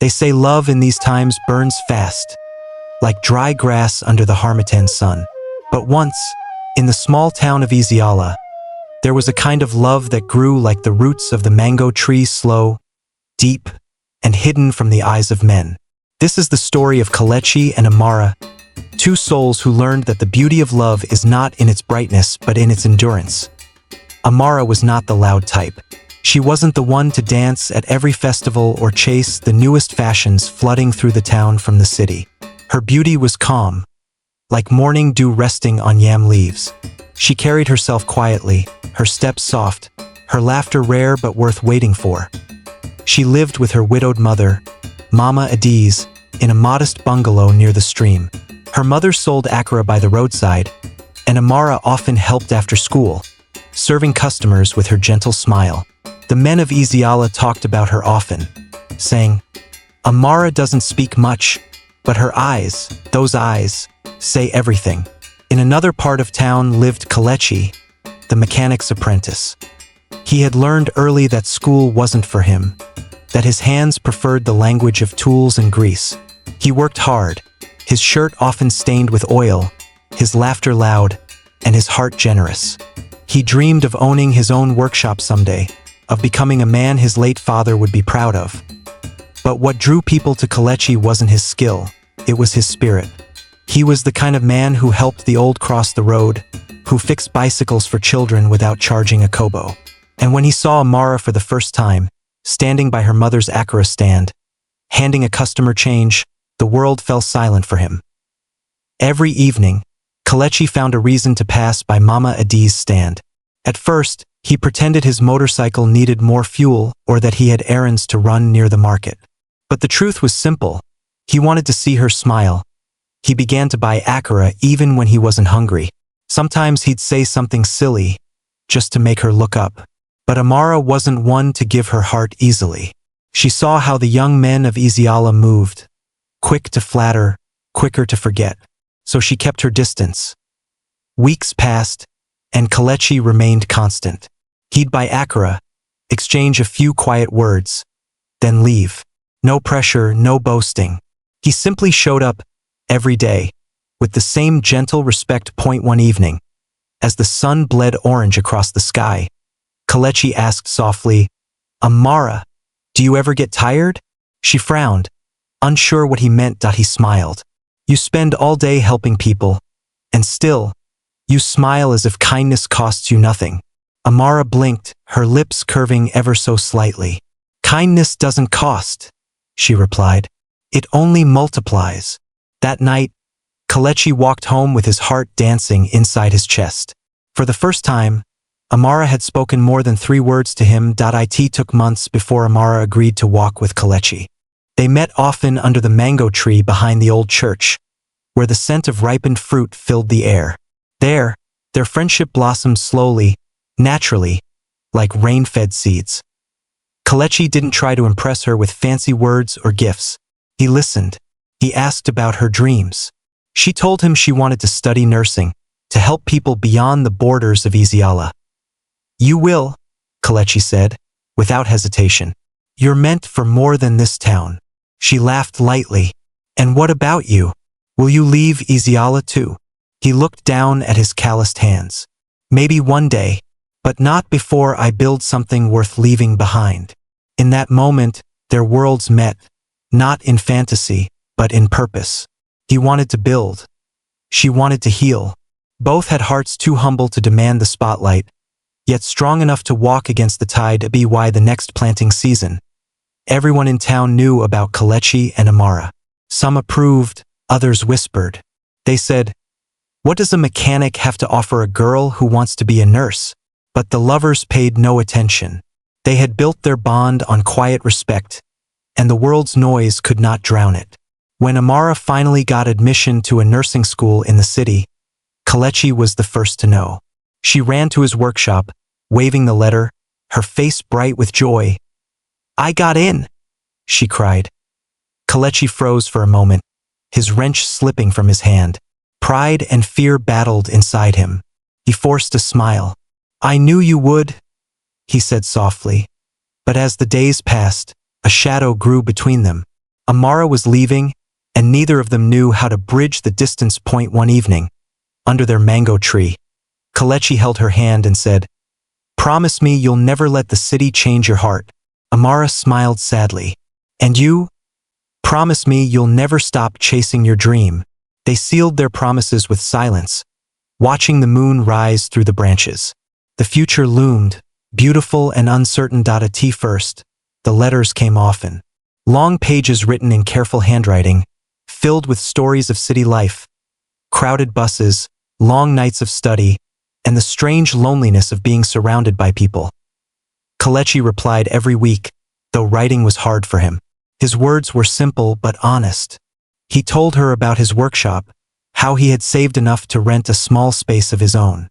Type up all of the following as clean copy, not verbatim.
They say love in these times burns fast, like dry grass under the Harmattan sun. But once, in the small town of Izieze, there was a kind of love that grew like the roots of the mango tree, slow, deep, and hidden from the eyes of men. This is the story of Kelechi and Amara, two souls who learned that the beauty of love is not in its brightness but in its endurance. Amara was not the loud type. She wasn't the one to dance at every festival or chase the newest fashions flooding through the town from the city. Her beauty was calm, like morning dew resting on yam leaves. She carried herself quietly, her steps soft, her laughter rare but worth waiting for. She lived with her widowed mother, Mama Izieze, in a modest bungalow near the stream. Her mother sold akara by the roadside, and Amara often helped after school, serving customers with her gentle smile. The men of Izieze talked about her often, saying, "Amara doesn't speak much, but her eyes, those eyes, say everything." In another part of town lived Kelechi, the mechanic's apprentice. He had learned early that school wasn't for him, that his hands preferred the language of tools and grease. He worked hard, his shirt often stained with oil, his laughter loud, and his heart generous. He dreamed of owning his own workshop someday, of becoming a man his late father would be proud of. But what drew people to Kelechi wasn't his skill, it was his spirit. He was the kind of man who helped the old cross the road, who fixed bicycles for children without charging a kobo. And when he saw Amara for the first time, standing by her mother's akara stand, handing a customer change, the world fell silent for him. Every evening, Kelechi found a reason to pass by Mama Izize's stand. At first, he pretended his motorcycle needed more fuel or that he had errands to run near the market. But the truth was simple. He wanted to see her smile. He began to buy akara even when he wasn't hungry. Sometimes he'd say something silly, just to make her look up. But Amara wasn't one to give her heart easily. She saw how the young men of Izieze moved, quick to flatter, quicker to forget. So she kept her distance. Weeks passed, and Kelechi remained constant. He'd buy akara, exchange a few quiet words, then leave. No pressure, no boasting. He simply showed up, every day, with the same gentle respect. One evening, as the sun bled orange across the sky, Kelechi asked softly, "Amara, do you ever get tired?" She frowned, unsure what he meant. He smiled. "You spend all day helping people, and still, you smile as if kindness costs you nothing." Amara blinked, her lips curving ever so slightly. "Kindness doesn't cost," she replied. "It only multiplies." That night, Kelechi walked home with his heart dancing inside his chest. For the first time, Amara had spoken more than 3 words to him. It took months before Amara agreed to walk with Kelechi. They met often under the mango tree behind the old church, where the scent of ripened fruit filled the air. There, their friendship blossomed slowly, naturally, like rain-fed seeds. Kelechi didn't try to impress her with fancy words or gifts. He listened. He asked about her dreams. She told him she wanted to study nursing, to help people beyond the borders of Izieze. "You will," Kelechi said, without hesitation. "You're meant for more than this town." She laughed lightly. "And what about you? Will you leave Izieze too?" He looked down at his calloused hands. "Maybe one day, but not before I build something worth leaving behind." In that moment, their worlds met, not in fantasy, but in purpose. He wanted to build. She wanted to heal. Both had hearts too humble to demand the spotlight, yet strong enough to walk against the tide. By the next planting season, everyone in town knew about Kelechi and Amara. Some approved, others whispered. They said, "What does a mechanic have to offer a girl who wants to be a nurse?" But the lovers paid no attention. They had built their bond on quiet respect, and the world's noise could not drown it. When Amara finally got admission to a nursing school in the city, Kelechi was the first to know. She ran to his workshop, waving the letter, her face bright with joy. "I got in!" she cried. Kelechi froze for a moment, his wrench slipping from his hand. Pride and fear battled inside him. He forced a smile. "I knew you would," he said softly. But as the days passed, a shadow grew between them. Amara was leaving, and neither of them knew how to bridge the distance. Point one evening, under their mango tree, Kelechi held her hand and said, "Promise me you'll never let the city change your heart." Amara smiled sadly. "And you? Promise me you'll never stop chasing your dream." They sealed their promises with silence, watching the moon rise through the branches. The future loomed, beautiful and uncertain. At first, the letters came often. Long pages written in careful handwriting, filled with stories of city life, crowded buses, long nights of study, and the strange loneliness of being surrounded by people. Kelechi replied every week, though writing was hard for him. His words were simple but honest. He told her about his workshop, how he had saved enough to rent a small space of his own.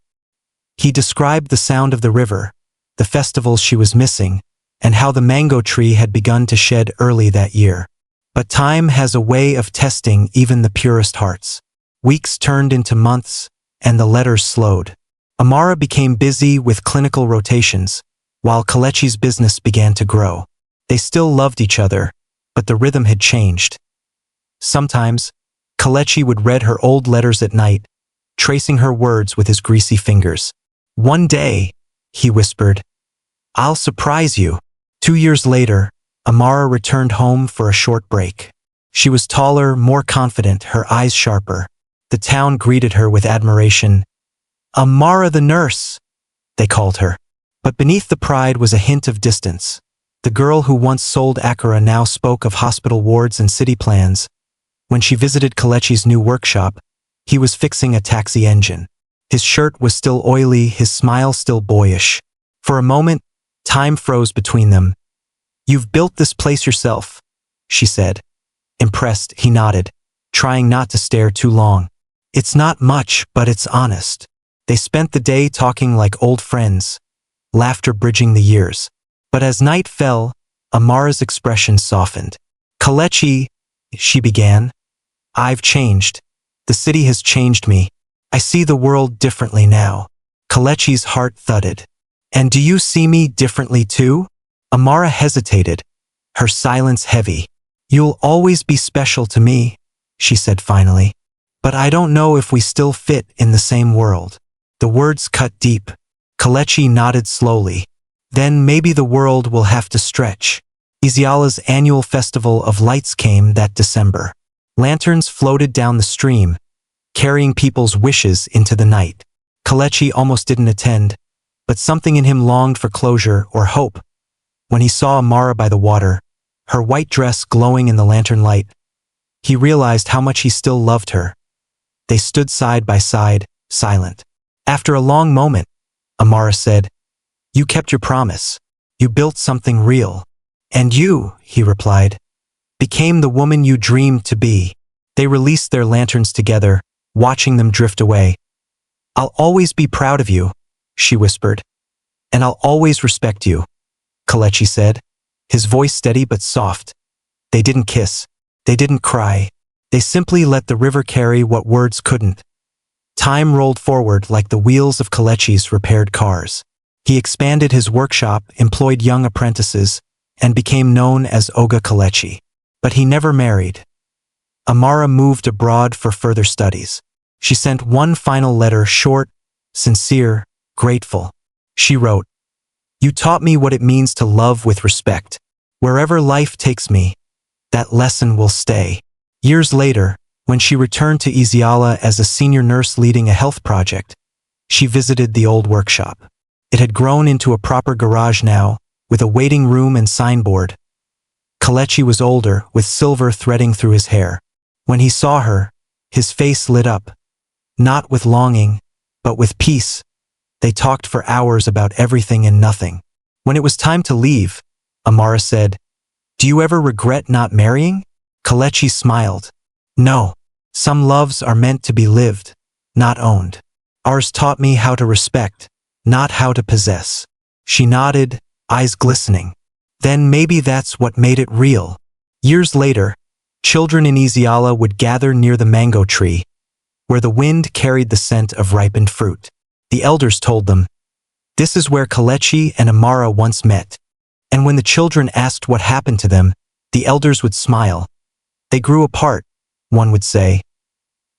He described the sound of the river, the festivals she was missing, and how the mango tree had begun to shed early that year. But time has a way of testing even the purest hearts. Weeks turned into months, and the letters slowed. Amara became busy with clinical rotations, while Kelechi's business began to grow. They still loved each other, but the rhythm had changed. Sometimes, Kelechi would read her old letters at night, tracing her words with his greasy fingers. "One day," he whispered, "I'll surprise you." 2 years later, Amara returned home for a short break. She was taller, more confident, her eyes sharper. The town greeted her with admiration. "Amara the nurse," they called her. But beneath the pride was a hint of distance. The girl who once sold akara now spoke of hospital wards and city plans. When she visited Kelechi's new workshop, he was fixing a taxi engine. His shirt was still oily, his smile still boyish. For a moment, time froze between them. "You've built this place yourself," she said. Impressed, he nodded, trying not to stare too long. "It's not much, but it's honest." They spent the day talking like old friends, laughter bridging the years. But as night fell, Amara's expression softened. "Kelechi," she began, "I've changed. The city has changed me. I see the world differently now." Kelechi's heart thudded. "And do you see me differently too?" Amara hesitated, her silence heavy. "You'll always be special to me," she said finally. "But I don't know if we still fit in the same world." The words cut deep. Kelechi nodded slowly. "Then maybe the world will have to stretch." Iziala's annual festival of lights came that December. Lanterns floated down the stream, carrying people's wishes into the night. Kelechi almost didn't attend, but something in him longed for closure or hope. When he saw Amara by the water, her white dress glowing in the lantern light, he realized how much he still loved her. They stood side by side, silent. After a long moment, Amara said, "You kept your promise. You built something real." "And you," he replied, "became the woman you dreamed to be." They released their lanterns together, watching them drift away. "I'll always be proud of you," she whispered. "And I'll always respect you," Kelechi said, his voice steady but soft. They didn't kiss. They didn't cry. They simply let the river carry what words couldn't. Time rolled forward like the wheels of Kelechi's repaired cars. He expanded his workshop, employed young apprentices, and became known as Oga Kelechi. But he never married. Amara moved abroad for further studies. She sent one final letter, short, sincere, grateful. She wrote, "You taught me what it means to love with respect. Wherever life takes me, that lesson will stay." Years later, when she returned to Iziala as a senior nurse leading a health project, she visited the old workshop. It had grown into a proper garage now, with a waiting room and signboard. Kelechi was older, with silver threading through his hair. When he saw her, his face lit up. Not with longing, but with peace. They talked for hours about everything and nothing. When it was time to leave, Amara said, "Do you ever regret not marrying?" Kelechi smiled. "No. Some loves are meant to be lived, not owned. Ours taught me how to respect, not how to possess." She nodded, eyes glistening. Then maybe that's what made it real. Years later, children in Iziala would gather near the mango tree, where the wind carried the scent of ripened fruit. The elders told them, "This is where Kelechi and Amara once met." And when the children asked what happened to them, the elders would smile, They grew apart, one would say.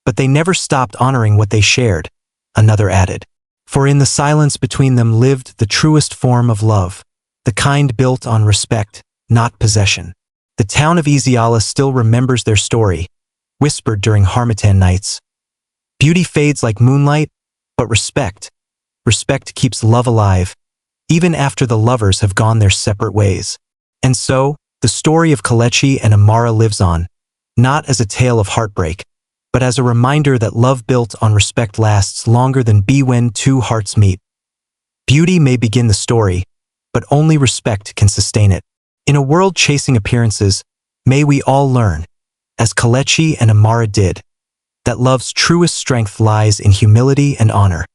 But they never stopped honoring what they shared, another added. For in the silence between them lived the truest form of love, the kind built on respect, not possession. The town of Izieze still remembers their story, whispered during Harmattan nights. Beauty fades like moonlight, but respect keeps love alive, even after the lovers have gone their separate ways. And so, the story of Kelechi and Amara lives on, not as a tale of heartbreak, but as a reminder that love built on respect lasts longer than when two hearts meet. Beauty may begin the story, but only respect can sustain it. In a world chasing appearances, may we all learn, as Kelechi and Amara did, that love's truest strength lies in humility and honor.